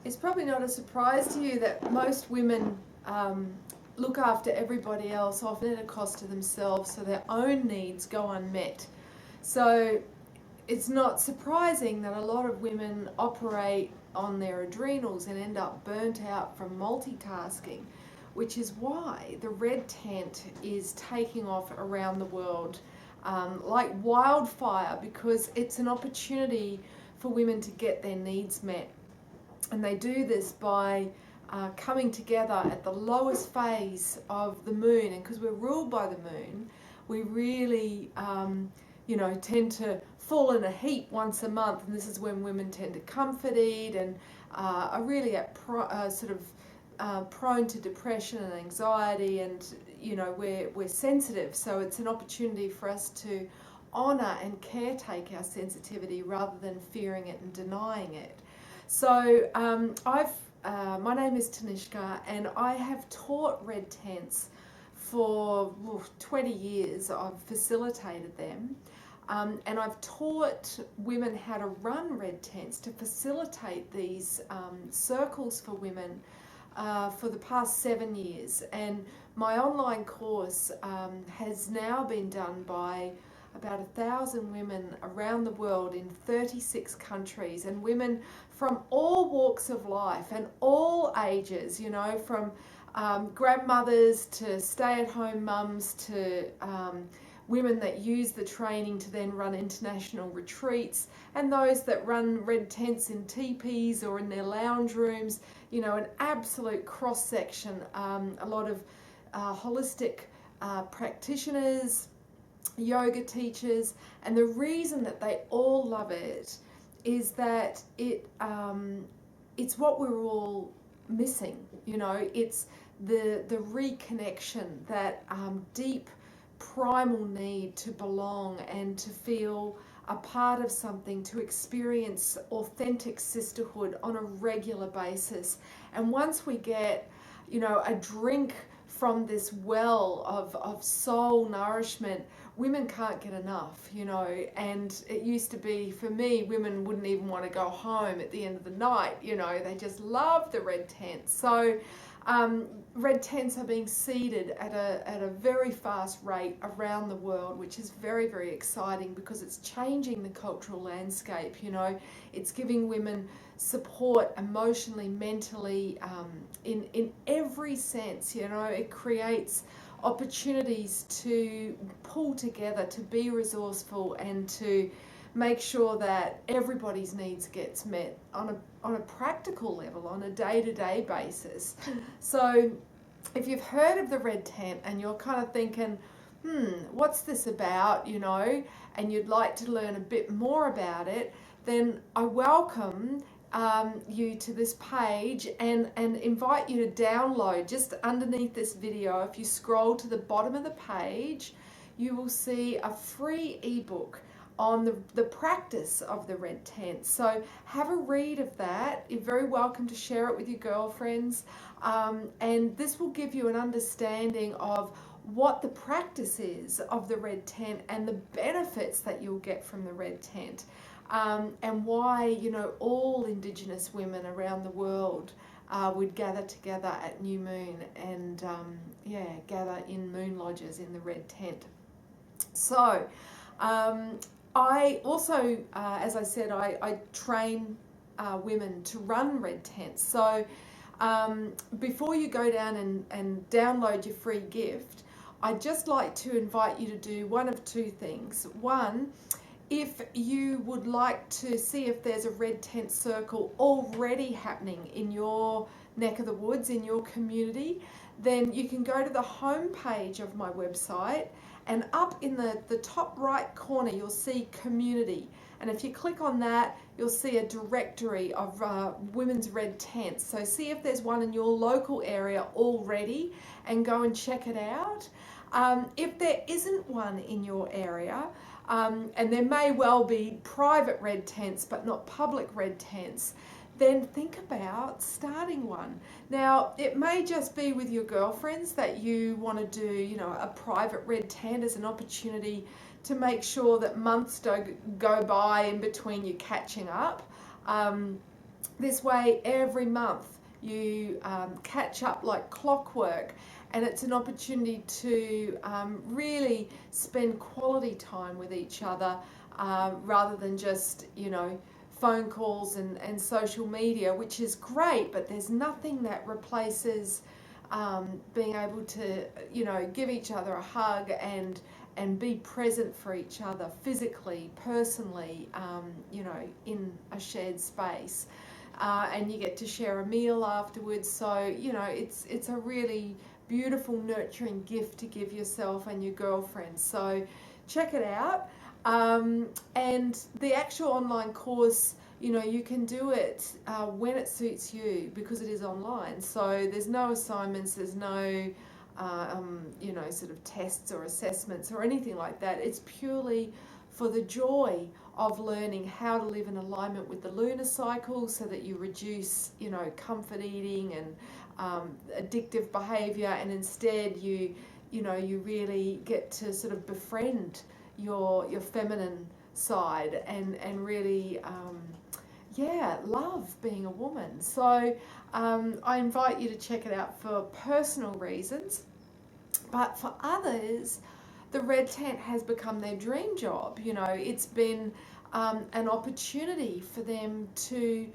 It's probably not a surprise to you that most women look after everybody else, often at a cost to themselves, so their own needs go unmet. So it's not surprising that a lot of women operate on their adrenals and end up burnt out from multitasking, which is why the red tent is taking off around the world like wildfire, because it's an opportunity for women to get their needs met. And they do this by coming together at the lowest phase of the moon. And because we're ruled by the moon, we really, tend to fall in a heap once a month. And this is when women tend to comfort eat and are really at prone to depression and anxiety. And, we're sensitive. So it's an opportunity for us to honour and caretake our sensitivity rather than fearing it and denying it. So my name is Tanishka, and I have taught red tents for 20 years. I've facilitated them, and I've taught women how to run red tents to facilitate these circles for women for the past 7 years. And my online course has now been done by about 1,000 women around the world in 36 countries, and women from all walks of life and all ages, from grandmothers to stay-at-home mums to women that use the training to then run international retreats, and those that run red tents in teepees or in their lounge rooms, an absolute cross-section, a lot of holistic practitioners, yoga teachers. And the reason that they all love it is that it's what we're all missing. It's the reconnection, that deep primal need to belong and to feel a part of something, to experience authentic sisterhood on a regular basis. And once we get a drink from this well of soul nourishment, women can't get enough, and it used to be, for me, women wouldn't even want to go home at the end of the night, they just love the red tent. So red tents are being seeded at a very fast rate around the world, which is very, very exciting, because it's changing the cultural landscape. It's giving women support emotionally, mentally, in every sense. It creates opportunities to pull together, to be resourceful, and to make sure that everybody's needs gets met on a practical level, on a day-to-day basis. So if you've heard of the red tent and you're kind of thinking, what's this about, and you'd like to learn a bit more about it, then I welcome you to this page and invite you to download. Just underneath this video, if you scroll to the bottom of the page, you will see a free ebook on the practice of the red tent. So have a read of that. You're very welcome to share it with your girlfriends, and this will give you an understanding of what the practice is of the red tent and the benefits that you'll get from the red tent. And why, all Indigenous women around the world would gather together at new moon and, gather in moon lodges in the red tent. So, I also, as I said, I train women to run red tents. So, before you go down and download your free gift, I'd just like to invite you to do one of two things. One, if you would like to see if there's a red tent circle already happening in your neck of the woods, in your community, then you can go to the home page of my website, and up in the top right corner you'll see community. And if you click on that, you'll see a directory of women's red tents. So see if there's one in your local area already and go and check it out. If there isn't one in your area, and there may well be private red tents but not public red tents, then think about starting one. Now, it may just be with your girlfriends that you want to do, a private red tent as an opportunity to make sure that months don't go by in between you catching up. This way, every month you catch up like clockwork, and it's an opportunity to really spend quality time with each other, rather than just, phone calls and social media, which is great, but there's nothing that replaces being able to, give each other a hug and be present for each other physically, personally, in a shared space. And you get to share a meal afterwards. So, it's a really beautiful, nurturing gift to give yourself and your girlfriend. So check it out. And the actual online course, you can do it when it suits you, because it is online. So there's no assignments, there's no sort of tests or assessments or anything like that. It's purely for the joy of learning how to live in alignment with the lunar cycle, so that you reduce, comfort eating and addictive behavior, and instead you really get to sort of befriend your feminine side and really love being a woman. So I invite you to check it out for personal reasons, but for others, the red tent has become their dream job. It's been an opportunity for them to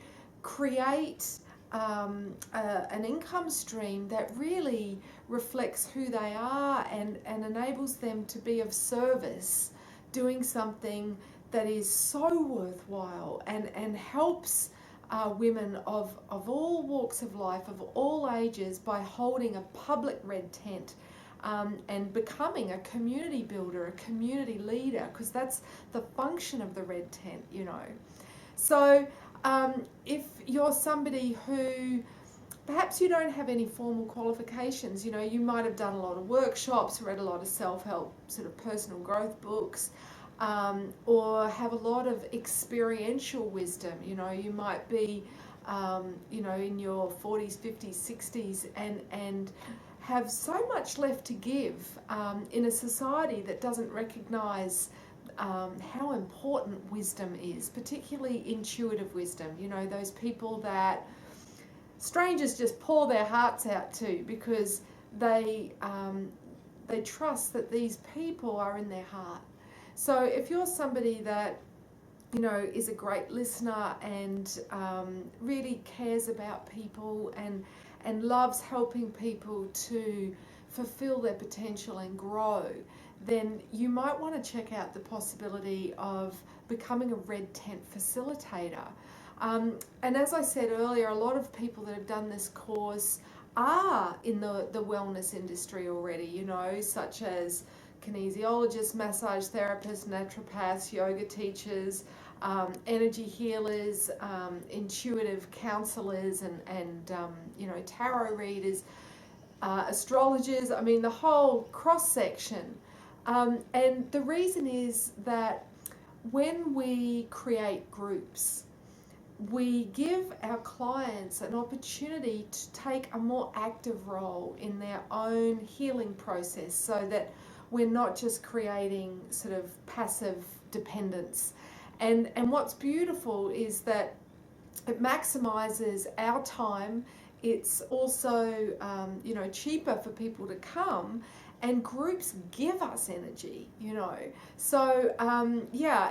create an income stream that really reflects who they are and enables them to be of service, doing something that is so worthwhile and helps women of all walks of life, of all ages, by holding a public red tent. And becoming a community builder, a community leader, because that's the function of the red tent, So if you're somebody who perhaps you don't have any formal qualifications, you might have done a lot of workshops, read a lot of self-help sort of personal growth books, or have a lot of experiential wisdom. You might be in your 40s, 50s, 60s and have so much left to give in a society that doesn't recognise how important wisdom is, particularly intuitive wisdom. Those people that strangers just pour their hearts out to because they trust that these people are in their heart. So if you're somebody that is a great listener and really cares about people and loves helping people to fulfill their potential and grow, then you might want to check out the possibility of becoming a red tent facilitator. And as I said earlier, a lot of people that have done this course are in the wellness industry already, such as kinesiologists, massage therapists, naturopaths, yoga teachers, energy healers, intuitive counselors, and tarot readers, astrologers. I mean, the whole cross section. And the reason is that when we create groups, we give our clients an opportunity to take a more active role in their own healing process, so that we're not just creating sort of passive dependence. And what's beautiful is that it maximizes our time. It's also cheaper for people to come, and groups give us energy, So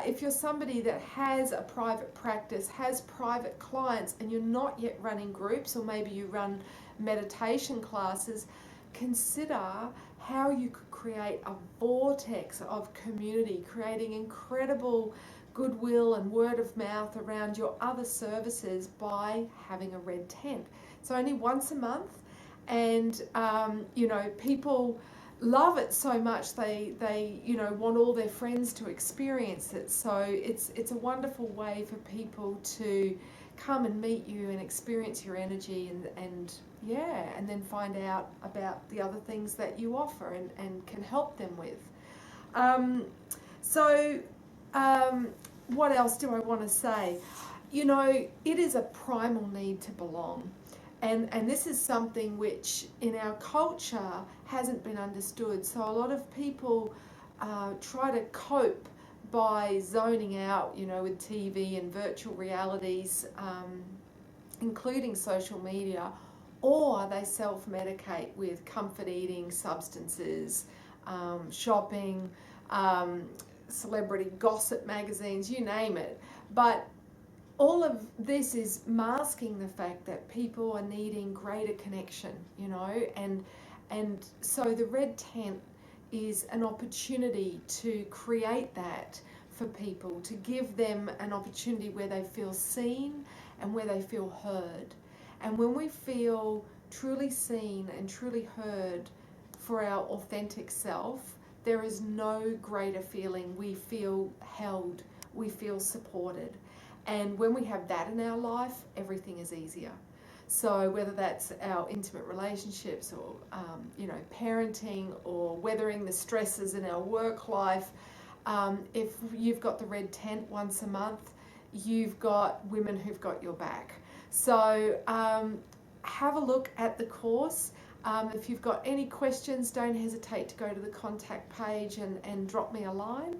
if you're somebody that has a private practice, has private clients, and you're not yet running groups, or maybe you run meditation classes, consider how you could create a vortex of community, creating incredible goodwill and word of mouth around your other services by having a red tent. It's only once a month, and people love it so much they want all their friends to experience it. So it's a wonderful way for people to come and meet you and experience your energy and then find out about the other things that you offer and can help them with. What else do I want to say? It is a primal need to belong. And this is something which in our culture hasn't been understood. So a lot of people try to cope by zoning out, with TV and virtual realities, including social media, or they self-medicate with comfort eating, substances, shopping, celebrity gossip magazines, you name it. But all of this is masking the fact that people are needing greater connection, you know, and so the red tent is an opportunity to create that for people, to give them an opportunity where they feel seen and where they feel heard. And when we feel truly seen and truly heard for our authentic self, there is no greater feeling. We feel held, we feel supported. And when we have that in our life, everything is easier. So whether that's our intimate relationships or, parenting or weathering the stresses in our work life, if you've got the red tent once a month, you've got women who've got your back. So have a look at the course. If you've got any questions, don't hesitate to go to the contact page and drop me a line.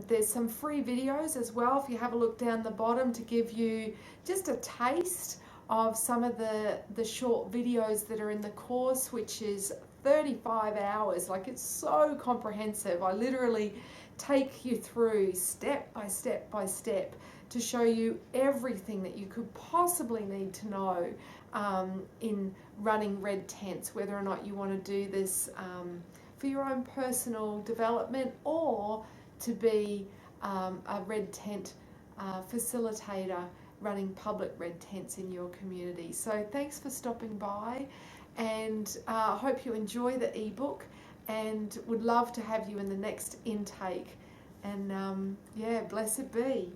There's some free videos as well, if you have a look down the bottom, to give you just a taste of some of the short videos that are in the course, which is 35 hours. Like, it's so comprehensive. I literally take you through step by step by step to show you everything that you could possibly need to know in running red tents, whether or not you want to do this for your own personal development or to be a red tent facilitator running public red tents in your community. So thanks for stopping by, and I hope you enjoy the ebook, and would love to have you in the next intake. And blessed be.